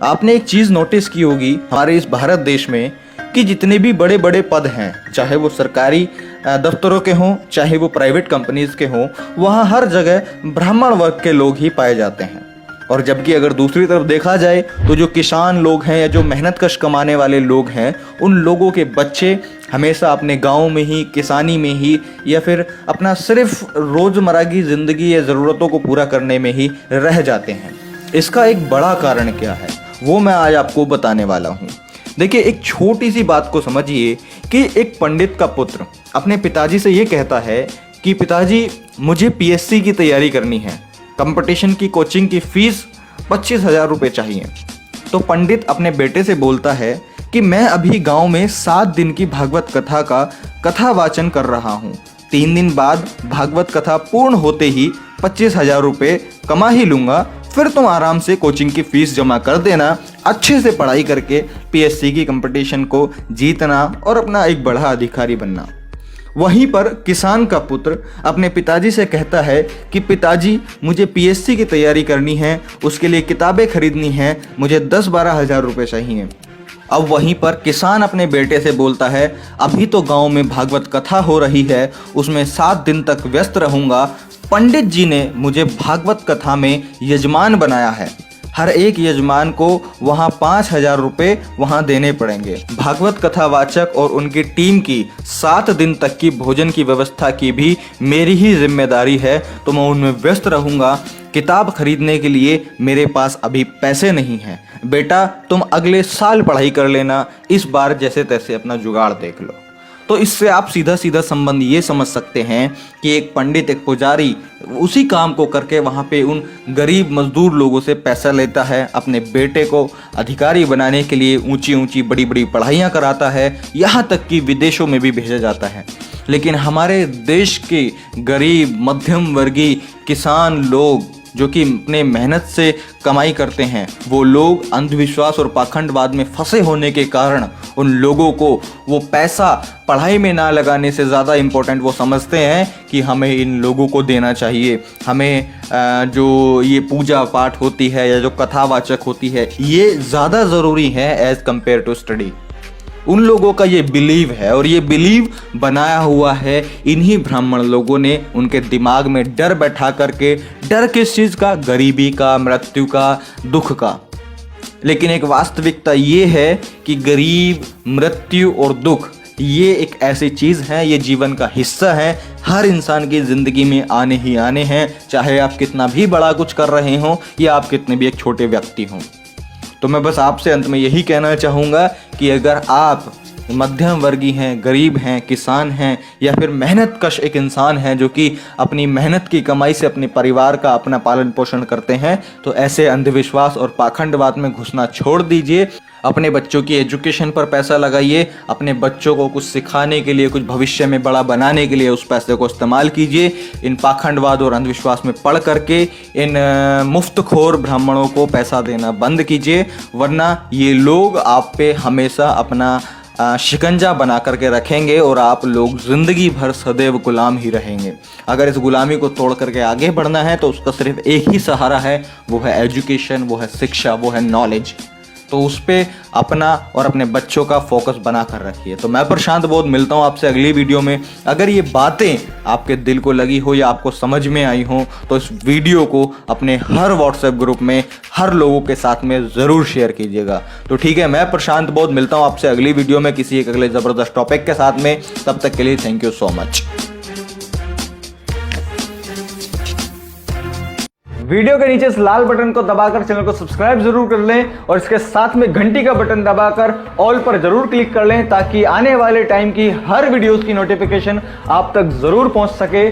आपने एक चीज़ नोटिस की होगी हमारे इस भारत देश में कि जितने भी बड़े बड़े पद हैं, चाहे वो सरकारी दफ्तरों के हों, चाहे वो प्राइवेट कंपनीज के हों, वहाँ हर जगह ब्राह्मण वर्ग के लोग ही पाए जाते हैं। और जबकि अगर दूसरी तरफ देखा जाए तो जो किसान लोग हैं या जो मेहनत कश कमाने वाले लोग हैं, उन लोगों के बच्चे हमेशा अपने गांव में ही, किसानी में ही, या फिर अपना सिर्फ रोज़मर्रा की ज़िंदगी या ज़रूरतों को पूरा करने में ही रह जाते हैं। इसका एक बड़ा कारण क्या है वो मैं आज आपको बताने वाला हूँ। देखिए, एक छोटी सी बात को समझिए कि एक पंडित का पुत्र अपने पिताजी से ये कहता है कि पिताजी मुझे पीएससी की तैयारी करनी है, कंपटीशन की कोचिंग की फीस 25,000 रुपये चाहिए। तो पंडित अपने बेटे से बोलता है कि मैं अभी गांव में 7 दिन की भागवत कथा का कथा वाचन कर रहा हूँ, 3 दिन बाद भागवत कथा पूर्ण होते ही 25,000 रुपये कमा ही लूँगा, फिर तुम आराम से कोचिंग की फीस जमा कर देना, अच्छे से पढ़ाई करके पीएससी की कंपटीशन को जीतना और अपना एक बड़ा अधिकारी बनना। वहीं पर किसान का पुत्र अपने पिताजी से कहता है कि पिताजी मुझे पीएससी की तैयारी करनी है, उसके लिए किताबें खरीदनी हैं, मुझे 10-12 हज़ार रुपये चाहिए। अब वहीं पर किसान अपने बेटे से बोलता है अभी तो गांव में भागवत कथा हो रही है, उसमें 7 दिन तक व्यस्त रहूंगा, पंडित जी ने मुझे भागवत कथा में यजमान बनाया है, हर एक यजमान को वहाँ 5,000 रुपये वहाँ देने पड़ेंगे। भागवत कथा वाचक और उनकी टीम की 7 दिन तक की भोजन की व्यवस्था की भी मेरी ही जिम्मेदारी है, तो मैं उनमें व्यस्त रहूँगा। किताब खरीदने के लिए मेरे पास अभी पैसे नहीं हैं, बेटा तुम अगले साल पढ़ाई कर लेना, इस बार जैसे तैसे अपना जुगाड़ देख लो। तो इससे आप सीधा सीधा संबंध ये समझ सकते हैं कि एक पंडित, एक पुजारी उसी काम को करके वहाँ पे उन गरीब मजदूर लोगों से पैसा लेता है, अपने बेटे को अधिकारी बनाने के लिए ऊंची ऊंची बड़ी बड़ी पढ़ाइयाँ कराता है, यहाँ तक कि विदेशों में भी भेजा जाता है। लेकिन हमारे देश के गरीब मध्यम वर्गीय किसान लोग जो कि अपने मेहनत से कमाई करते हैं, वो लोग अंधविश्वास और पाखंडवाद में फंसे होने के कारण उन लोगों को वो पैसा पढ़ाई में ना लगाने से ज़्यादा इम्पोर्टेंट वो समझते हैं कि हमें इन लोगों को देना चाहिए, हमें जो ये पूजा पाठ होती है या जो कथावाचक होती है ये ज़्यादा ज़रूरी है एज़ कम्पेयर टू स्टडी। उन लोगों का ये बिलीव है और ये बिलीव बनाया हुआ है इन्हीं ब्राह्मण लोगों ने उनके दिमाग में डर बैठा करके। डर किस चीज़ का? गरीबी का, मृत्यु का, दुख का। लेकिन एक वास्तविकता ये है कि गरीब, मृत्यु और दुख ये एक ऐसी चीज़ है, ये जीवन का हिस्सा है, हर इंसान की ज़िंदगी में आने ही आने हैं, चाहे आप कितना भी बड़ा कुछ कर रहे हों या आप कितने भी एक छोटे व्यक्ति हों। तो मैं बस आपसे अंत में यही कहना चाहूँगा कि अगर आप मध्यम वर्गीय हैं, गरीब हैं, किसान हैं या फिर मेहनत कश एक इंसान है जो कि अपनी मेहनत की कमाई से अपने परिवार का अपना पालन पोषण करते हैं, तो ऐसे अंधविश्वास और पाखंडवाद में घुसना छोड़ दीजिए। अपने बच्चों की एजुकेशन पर पैसा लगाइए, अपने बच्चों को कुछ सिखाने के लिए, कुछ भविष्य में बड़ा बनाने के लिए उस पैसे को इस्तेमाल कीजिए। इन पाखंडवाद और अंधविश्वास में पढ़ करके इन मुफ्तखोर ब्राह्मणों को पैसा देना बंद कीजिए, वरना ये लोग आप पे हमेशा अपना शिकंजा बना करके रखेंगे और आप लोग ज़िंदगी भर सदैव गुलाम ही रहेंगे। अगर इस गुलामी को तोड़ करके आगे बढ़ना है तो उसका सिर्फ एक ही सहारा है, वो है एजुकेशन, वो है शिक्षा, वो है नॉलेज। तो उस पर अपना और अपने बच्चों का फोकस बना कर रखिए। तो मैं प्रशांत बोध मिलता हूँ आपसे अगली वीडियो में। अगर ये बातें आपके दिल को लगी हो या आपको समझ में आई हो तो इस वीडियो को अपने हर व्हाट्सएप ग्रुप में हर लोगों के साथ में ज़रूर शेयर कीजिएगा। तो ठीक है, मैं प्रशांत बोध मिलता हूँ आपसे अगली वीडियो में किसी एक अगले ज़बरदस्त टॉपिक के साथ में। तब तक के लिए thank you so much. Video के नीचे इस लाल बटन को दबाकर चैनल को सब्सक्राइब जरूर कर लें और इसके साथ में घंटी का बटन दबाकर ऑल पर जरूर क्लिक कर लें ताकि आने वाले टाइम की हर वीडियोस की नोटिफिकेशन आप तक जरूर पहुंच सके।